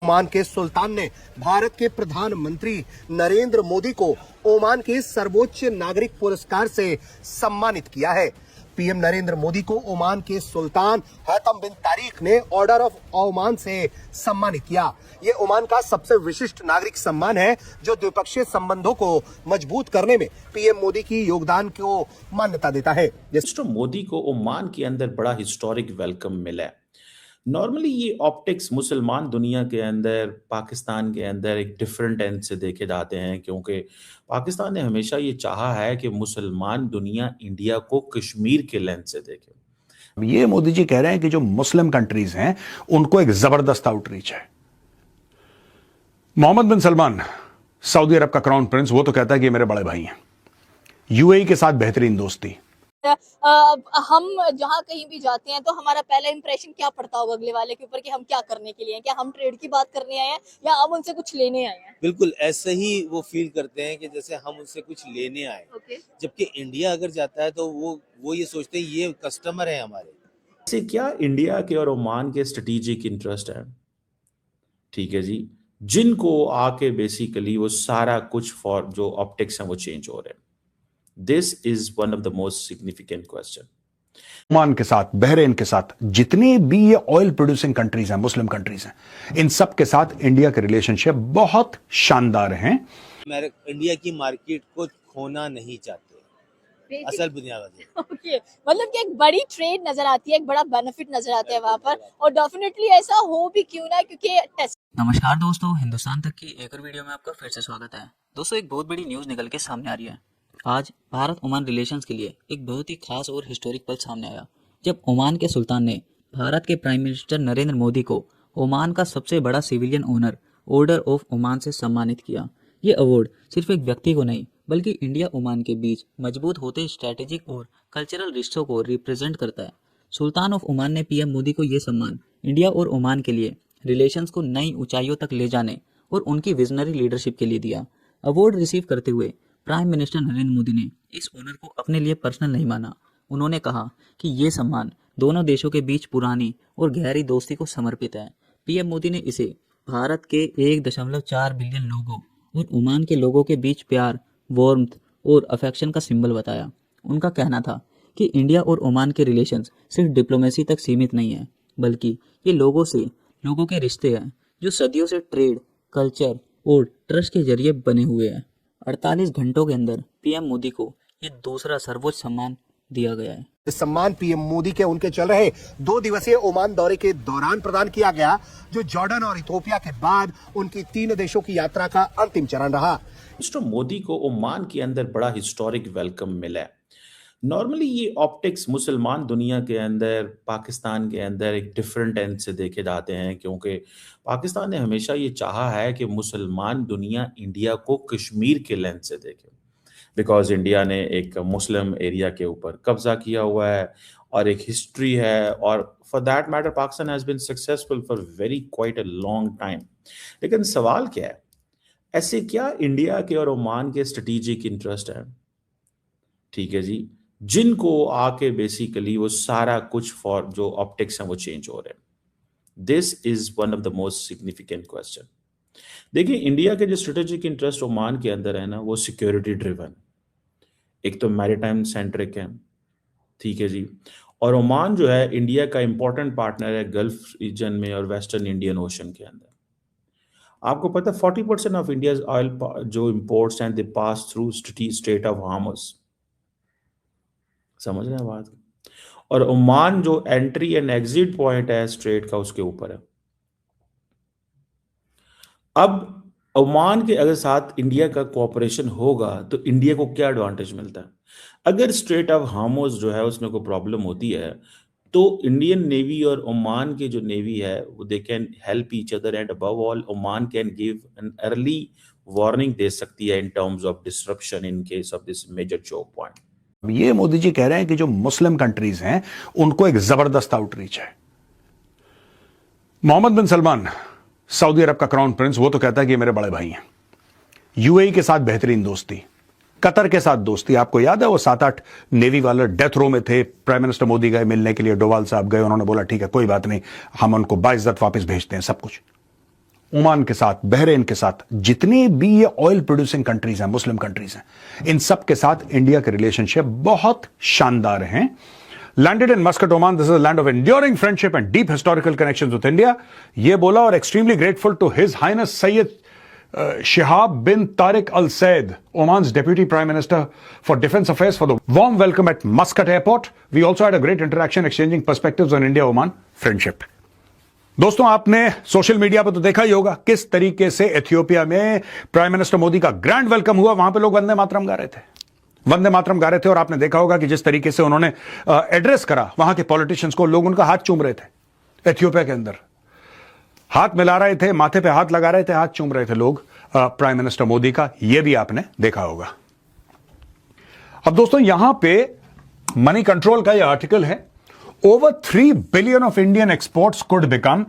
Oman के सुल्तान ने भारत के प्रधानमंत्री नरेंद्र मोदी को ओमान के सर्वोच्च नागरिक पुरस्कार से सम्मानित किया है। पीएम नरेंद्र मोदी को ओमान के सुल्तान हैतम बिन तारिक ने ऑर्डर ऑफ ओमान से सम्मानित किया। ये ओमान का सबसे विशिष्ट नागरिक सम्मान है जो द्विपक्षीय संबंधों को मजबूत करने में पीएम मोदी की योगदान को मान्यता देता है। मिस्टर मोदी को ओमान के अंदर बड़ा हिस्टोरिक वेलकम मिला है। नॉर्मली ये ऑप्टिक्स मुसलमान दुनिया के अंदर, पाकिस्तान के अंदर एक डिफरेंट एंड से देखे जाते हैं, क्योंकि पाकिस्तान ने हमेशा ये चाहा है कि मुसलमान दुनिया इंडिया को कश्मीर के लेंस से देखे। ये मोदी जी कह रहे हैं कि जो मुस्लिम कंट्रीज हैं उनको एक जबरदस्त आउटरीच है। मोहम्मद बिन सलमान, सऊदी अरब का क्राउन प्रिंस, वो तो कहता है कि ये मेरे बड़े भाई हैं। यूएई के साथ बेहतरीन दोस्ती। हम जहाँ कहीं भी जाते हैं तो हमारा पहला इंप्रेशन क्या पड़ता होगा अगले वाले के ऊपर कि हम क्या करने के लिए हैं? क्या हम ट्रेड की बात करने आए हैं या हम उनसे कुछ लेने आए हैं? बिल्कुल ऐसे ही वो फील करते हैं कि जैसे हम उनसे कुछ लेने आए। जबकि इंडिया अगर जाता है तो वो ये सोचते हैं ये कस्टमर है हमारे। इससे क्या इंडिया के और ओमान के स्ट्रेटेजिक इंटरेस्ट है, ठीक है जी, जिनको आके बेसिकली वो सारा कुछ फॉर जो ऑप्टिक्स हैं वो चेंज हो रहे हैं। This is one of the most significant question. Oman के साथ, बहरेन के साथ, जितनी भी ये ऑयल प्रोड्यूसिंग कंट्रीज हैं, मुस्लिम कंट्रीज हैं, इन सब के साथ इंडिया के रिलेशनशिप बहुत शानदार हैं। इंडिया की मार्केट को खोना नहीं चाहते, असल बुनियाद है। ओके, मतलब कि एक बड़ी ट्रेड नजर आती है, एक बड़ा बेनिफिट नजर आता है वहाँ पर, और डेफिनेटली ऐसा हो भी क्यों ना, क्योंकि टेस्ट। नमस्कार दोस्तों, हिंदुस्तान तक की एक और वीडियो में आपका फिर से स्वागत है। दोस्तों, एक बहुत बड़ी न्यूज़ निकल के सामने आ रही है। आज भारत ओमान रिलेशंस के लिए एक बहुत ही खास और हिस्टोरिक पल सामने आया, जब ओमान के सुल्तान ने भारत के प्राइम मिनिस्टर नरेंद्र मोदी को ओमान का सबसे बड़ा civilian honour order of Oman से सम्मानित किया। ये अवार्ड सिर्फ एक व्यक्ति को नहीं, बल्कि इंडिया ओमान के बीच मजबूत होते स्ट्रैटेजिक और कल्चरल रिश्तों को रिप्रेजेंट करता है। सुल्तान ऑफ ओमान ने पीएम मोदी को ये सम्मान इंडिया और ओमान के लिए रिलेशंस को नई ऊंचाइयों तक ले जाने और उनकी विजनरी लीडरशिप के लिए दिया। अवार्ड रिसीव करते हुए प्राइम मिनिस्टर नरेंद्र मोदी ने इस ऑनर को अपने लिए पर्सनल नहीं माना। उन्होंने कहा कि ये सम्मान दोनों देशों के बीच पुरानी और गहरी दोस्ती को समर्पित है। पीएम मोदी ने इसे भारत के 1.4 बिलियन लोगों और ओमान के लोगों के बीच प्यार, वार्मथ और अफेक्शन का सिंबल बताया। उनका कहना था कि इंडिया और ओमान के रिलेशंस सिर्फ डिप्लोमेसी तक सीमित नहीं है, बल्कि ये लोगों से लोगों के रिश्ते हैं जो सदियों से ट्रेड, कल्चर और ट्रस्ट के जरिए बने हुए हैं। 48 घंटों के अंदर पीएम मोदी को ये दूसरा सर्वोच्च सम्मान दिया गया है। इस सम्मान पीएम मोदी के उनके चल रहे 2 दिवसीय ओमान दौरे के दौरान प्रदान किया गया, जो जॉर्डन और इथियोपिया के बाद उनकी 3 देशों की यात्रा का अंतिम चरण रहा। मिस्टर मोदी को ओमान के अंदर बड़ा हिस्टोरिक वेलकम मिला है। नॉर्मली ये ऑप्टिक्स मुसलमान दुनिया के अंदर, पाकिस्तान के अंदर एक डिफरेंट एंड से देखे जाते हैं, क्योंकि पाकिस्तान ने हमेशा ये चाहा है कि मुसलमान दुनिया इंडिया को कश्मीर के लेंस से देखे, बिकॉज इंडिया ने एक मुस्लिम एरिया के ऊपर कब्जा किया हुआ है और एक हिस्ट्री है, और for that matter Pakistan has been successful for very quite a long time. लेकिन सवाल क्या है, ऐसे क्या इंडिया के और ओमान के स्ट्रेटेजिक इंटरेस्ट है, ठीक है जी, जिनको आके बेसिकली वो सारा कुछ फॉर जो ऑप्टिक्स हैं वो चेंज हो रहे हैं। This is one of the most significant question. देखिए, इंडिया के जो स्ट्रेटेजिक इंटरेस्ट ओमान के अंदर है ना, वो सिक्योरिटी ड्रिवन, एक तो मैरीटाइम सेंट्रिक है, ठीक है जी, और ओमान जो है इंडिया का इंपॉर्टेंट पार्टनर है गल्फ रीजन में और वेस्टर्न इंडियन ओशन के अंदर। आपको पता है 40% ऑफ इंडियाज ऑयल जो इंपोर्ट्स हैं दे pass through straight of harms. समझ रहे हैं बात? और ओमान जो एंट्री एंड एग्जिट पॉइंट है स्ट्रेट का, उसके ऊपर है। अब ओमान के अगर साथ इंडिया का कोऑपरेशन होगा तो इंडिया को क्या एडवांटेज मिलता है? अगर स्ट्रेट ऑफ हार्मस जो है उसमें कोई प्रॉब्लम होती है तो इंडियन नेवी और ओमान की जो नेवी है वो they can help each other, and above all Oman can give an early warning दे सकती है in terms of disruption in case of this major choke point. ये मोदी जी कह रहे हैं कि जो मुस्लिम कंट्रीज हैं उनको एक जबरदस्त आउटरीच है। मोहम्मद बिन सलमान, सऊदी अरब का क्राउन प्रिंस, वो तो कहता है कि ये मेरे बड़े भाई हैं। यूएई के साथ बेहतरीन दोस्ती, कतर के साथ दोस्ती। आपको याद है वो 7-8 नेवी वाले डेथ रो में थे, प्राइम मिनिस्टर मोदी गए मिलने के लिए, डोवाल साहब गए, उन्होंने बोला ठीक है कोई बात नहीं, हम उनको बाइज्जत वापस भेजते हैं सब कुछ। ओमान के साथ, बहरेन के साथ, जितनी भी ये ऑयल प्रोड्यूसिंग कंट्रीज हैं, मुस्लिम कंट्रीज हैं, इन सब के साथ इंडिया के रिलेशनशिप बहुत शानदार हैं। Landed in Muscat, Oman, this is a land of enduring friendship and deep historical connections with India. ये बोला, और extremely grateful to His Highness Sayyid Shihab bin Tariq Al Said, Oman's Deputy Prime Minister for Defense Affairs, for the warm welcome at Muscat Airport. We also had a great interaction exchanging perspectives on India-Oman friendship. दोस्तों, आपने social media पर तो देखा ही होगा किस तरीके से Ethiopia में प्राइम मिनिस्टर मोदी का ग्रैंड वेलकम हुआ। वहां पे लोग वंदे मातरम गा रहे थे, वंदे मातरम गा रहे थे। और आपने देखा होगा कि जिस तरीके से उन्होंने एड्रेस करा वहां के पॉलिटिशियंस को, लोग उनका हाथ चूम रहे थे। इथियोपिया के अंदर हाथ मिला रहे थे, माथे पे हाथ लगा रहे थे, हाथ चूम रहे थे लोग प्राइम मिनिस्टर मोदी का। यह भी आपने देखा होगा। अब दोस्तों, यहां पे मनी कंट्रोल का यह आर्टिकल है, over 3 billion of Indian exports could become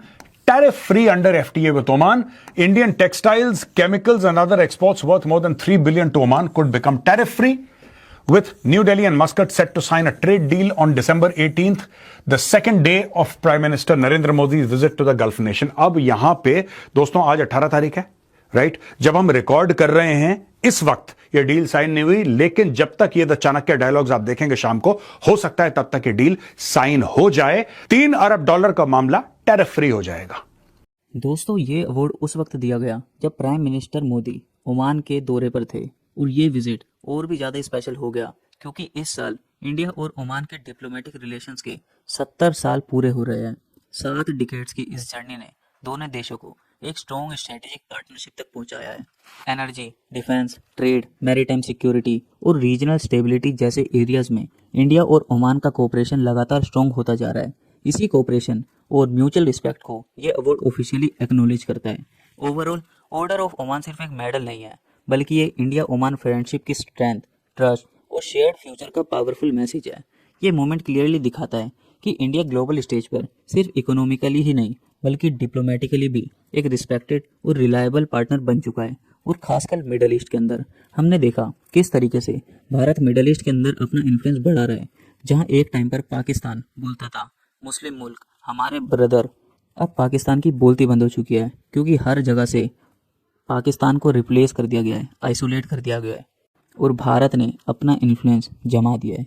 tariff-free under FTA with Oman. Indian textiles, chemicals and other exports worth more than 3 billion to Oman could become tariff-free, with New Delhi and Muscat set to sign a trade deal on December 18th, the second day of Prime Minister Narendra Modi's visit to the Gulf nation. अब यहां पे दोस्तों आज 18 तारीख है, right? जब हम record कर रहे हैं इस वक्त ये डील साइन नहीं हुई, लेकिन जब तक ये द चाणक्य डायलॉग्स आप देखेंगे शाम को, हो सकता है तब तक ये डील साइन हो जाए। $3 अरब का मामला टैरिफ फ्री हो जाएगा। दोस्तों, ये अवार्ड उस वक्त दिया गया जब प्राइम मिनिस्टर मोदी ओमान के दौरे पर थे, और ये विजिट और भी ज़्यादा स्पेशल हो गया क्योंकि इस साल इंडिया और ओमान के डिप्लोमेटिक रिलेशंस के 70 साल पूरे हो रहे हैं। 7 डिकेड्स की इस जर्नी ने दोनों देशों को एक स्ट्रॉन्ग स्ट्रेटेजिक पार्टनरशिप तक पहुंचाया है। Energy, defence, trade, maritime security और रीजनल स्टेबिलिटी जैसे एरियाज में इंडिया और ओमान का कोऑपरेशन लगातार स्ट्रॉन्ग होता जा रहा है। इसी कोऑपरेशन और म्यूचुअल रिस्पेक्ट को ये अवार्ड ऑफिशियली एक्नॉलेज करता है। ओवरऑल ऑर्डर ऑफ ओमान सिर्फ एक मेडल नहीं है, बल्कि ये इंडिया ओमान फ्रेंडशिप की स्ट्रेंथ, ट्रस्ट और शेयर्ड फ्यूचर का पावरफुल मैसेज है। ये मोमेंट क्लियरली दिखाता है कि इंडिया ग्लोबल स्टेज पर सिर्फ इकोनॉमिकली ही नहीं बल्कि डिप्लोमेटिकली भी एक रिस्पेक्टेड और रिलायबल पार्टनर बन चुका है। और खासकर मिडल ईस्ट के अंदर हमने देखा किस तरीके से भारत मिडल ईस्ट के अंदर अपना इन्फ्लुएंस बढ़ा रहा है। जहां एक टाइम पर पाकिस्तान बोलता था मुस्लिम मुल्क हमारे ब्रदर, अब पाकिस्तान की बोलती बंद हो चुकी है क्योंकि हर जगह से पाकिस्तान को रिप्लेस कर दिया गया है, आइसोलेट कर दिया गया है और भारत ने अपना इन्फ्लुएंस जमा दिया है।